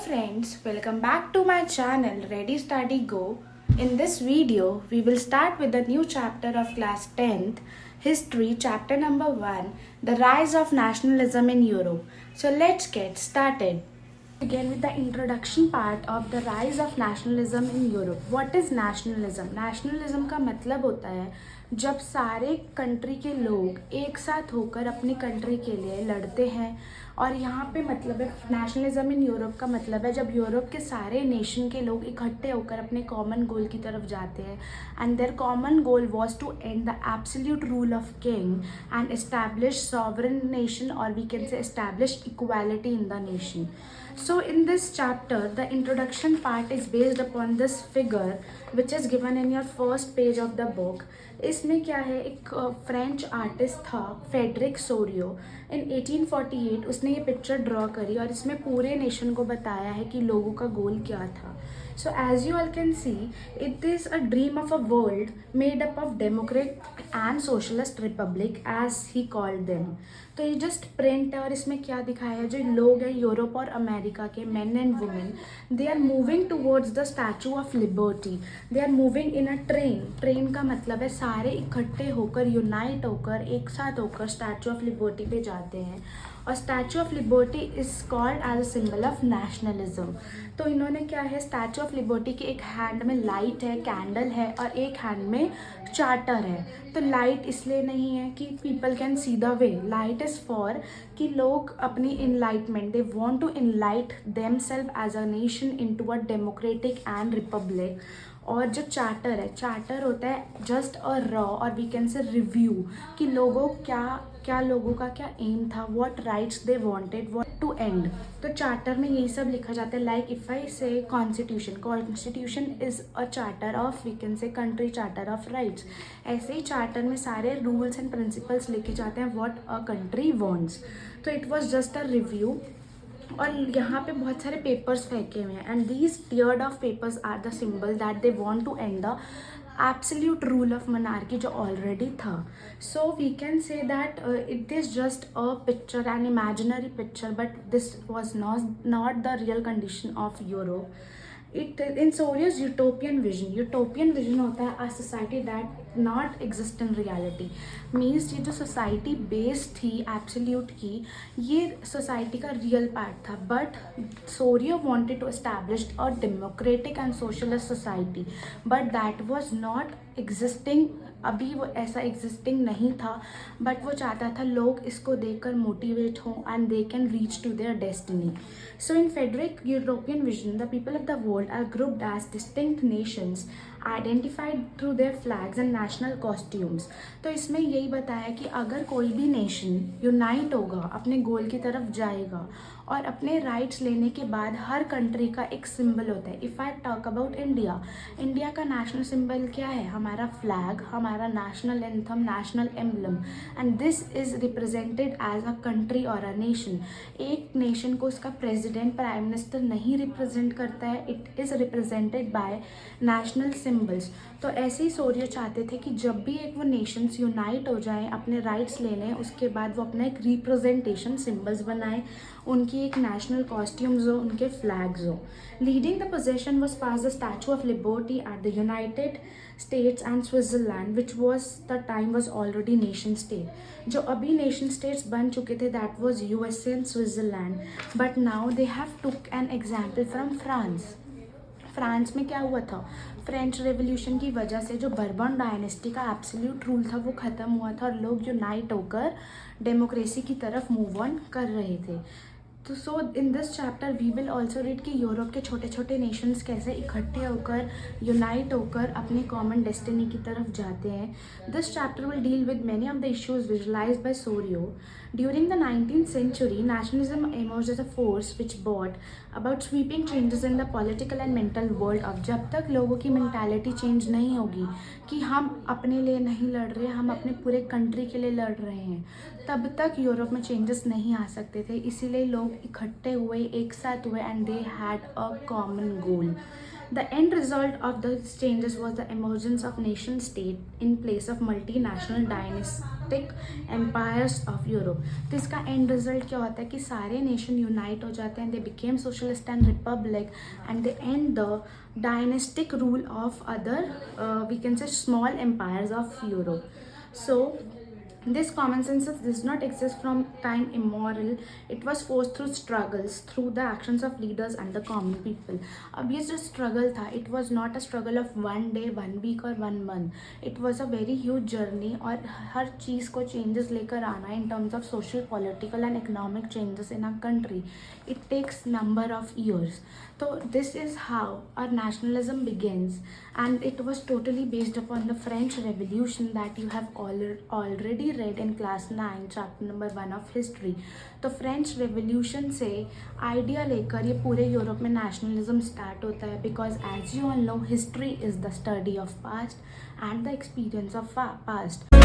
friends, welcome back to my channel Ready Study Go. In this video, we will start with the new chapter of class 10th, History, chapter number 1, The Rise of Nationalism in Europe. So let's get started. Begin with the introduction part of the rise of nationalism in Europe. What is nationalism? Nationalism का मतलब होता है जब सारे country के लोग एक साथ होकर अपनी कंट्री के लिए लड़ते हैं। और यहाँ पे मतलब है नेशनलिज्म इन यूरोप का मतलब है जब यूरोप के सारे नेशन के लोग इकट्ठे होकर अपने कॉमन गोल की तरफ जाते हैं। And their common goal was to end the absolute rule of king and establish sovereign nation, और we can say establish equality in the nation. So in this chapter, the introduction part is based upon this figure which is given in your first page of the book. इसमें क्या है, एक French artist था Frederick Sorio. इन 1848 उसने ये picture draw करी और इसमें पूरे नेशन को बताया है कि लोगों का गोल क्या था. So as you all can see, it is a dream of a world made up of democratic and socialist republic as he called them. तो ये जस्ट प्रिंट है और इसमें क्या दिखाया है, जो लोग हैं यूरोप और अमेरिका के men and women, they are moving towards the Statue of Liberty. They are moving in a train. Train का मतलब है सारे इकट्ठे होकर, यूनाइट होकर, एक साथ होकर स्टैचू ऑफ लिबर्टी पे जाते हैं. और Statue of Liberty is called as a symbol of nationalism. तो इन्होंने क्या है, स्टैचू ऑफ लिबर्टी के एक हैंड में लाइट है, कैंडल है, और एक हैंड में चार्टर है. तो लाइट इसलिए नहीं है कि people can see the way. Light is for कि लोग अपनी enlightenment, they want to enlight themselves as a nation into a democratic and republic. और जो चार्टर है, चार्टर होता है जस्ट अ रॉ और वी कैन से रिव्यू कि लोगों लोगों का क्या एम था, what rights they wanted, what to end. तो चार्टर में यही सब लिखा जाता है. Like if I say constitution is a charter of, we can say country charter of rights. ऐसे ही चार्टर में सारे रूल्स एंड प्रिंसिपल्स लिखे जाते हैं व्हाट अ कंट्री वांट्स. तो it was just a review. और यहाँ पे बहुत सारे पेपर्स फेंके हुए हैं and these teared of papers are the symbol that they want to end द absolute rule of monarchy जो already था. So we can say that it is just a picture, an imaginary picture, but this was not the real condition of Europe. It in Sorio's utopian vision होता है a society that not exist in reality. Means ये जो society base थी absolute की, ये society का real part था. But Sorrieu wanted to establish a democratic and socialist society, but that was not existing. अभी वो ऐसा एग्जिस्टिंग नहीं था, बट वो चाहता था लोग इसको देखकर मोटिवेट हों and they can reach to their destiny. So in Frederick European vision, the people of the world are grouped as distinct nations identified through their flags and national costumes. तो इसमें यही बताया कि अगर कोई भी नेशन यूनाइट होगा, अपने गोल की तरफ जाएगा और अपने राइट्स लेने के बाद हर कंट्री का एक सिंबल होता है. If I talk about India, India का नेशनल सिंबल क्या है, हमारा फ्लैग, हमारा national anthem, national emblem, and this is represented as a country और अ नेशन. एक नेशन को उसका प्रेसिडेंट, प्राइम मिनिस्टर नहीं रिप्रेजेंट करता है, it is represented by national symbols. तो ऐसे ही सोरियो चाहते थे कि जब भी एक वो नेशंस यूनाइट हो जाएं, अपने राइट्स ले लें, उसके बाद वो अपना एक रिप्रेजेंटेशन सिम्बल्स बनाएं, उनकी एक नेशनल कॉस्ट्यूम्स हो, उनके फ्लैग्स हो. Leading the possession was pass the Statue of liberty at the United states and Switzerland which was the time was already nation state. जो अभी नेशन स्टेट्स बन चुके थे that was USA and Switzerland, but now they have took an example from France. France में क्या हुआ था, French revolution की वजह से जो बर्बन डायनेस्टी का एब्सोल्यूट रूल था वो ख़त्म हुआ था और लोग यूनाइट होकर डेमोक्रेसी की तरफ मूव ऑन कर रहे थे. तो so in this chapter we will also read कि यूरोप के छोटे छोटे नेशंस कैसे इकट्ठे होकर, यूनाइट होकर अपनी कॉमन डेस्टिनी की तरफ जाते हैं. This chapter will deal with many of the issues visualised by Sorrieu. During the 19th century, nationalism emerged as a force which brought about sweeping changes in the political and mental world of. जब तक लोगों की mentality change नहीं होगी कि हम अपने लिए नहीं लड़ रहे, हम अपने पूरे कंट्री के लिए लड़ रहे हैं, तब तक यूरोप में चेंजेस नहीं आ सकते थे. इसीलिए लोग इकट्ठे हुए, एक साथ हुए, and they had a common goal. The end result of these changes was the emergence of nation state in place of multinational dynastic empires of Europe. तो इसका end result क्या होता है कि सारे nation unite हो जाते हैं, they became socialist and republic, and they end the dynastic rule of other we can say small empires of Europe. So this common sense does not exist from time immemorial. It was forced through struggles, through the actions of leaders and the common people. अब ये जो struggle था, it was not a struggle of one day, 1 week or 1 month. It was a very huge journey और हर चीज़ को changes लेकर आना in terms of social, political and economic changes in our country. It takes number of years. So this is how our nationalism begins, and it was totally based upon the French Revolution that you have already read in class 9 chapter number 1 of history. तो French revolution से idea लेकर ये पूरे Europe में nationalism start होता है, because as you all know history is the study of past and the experience of past.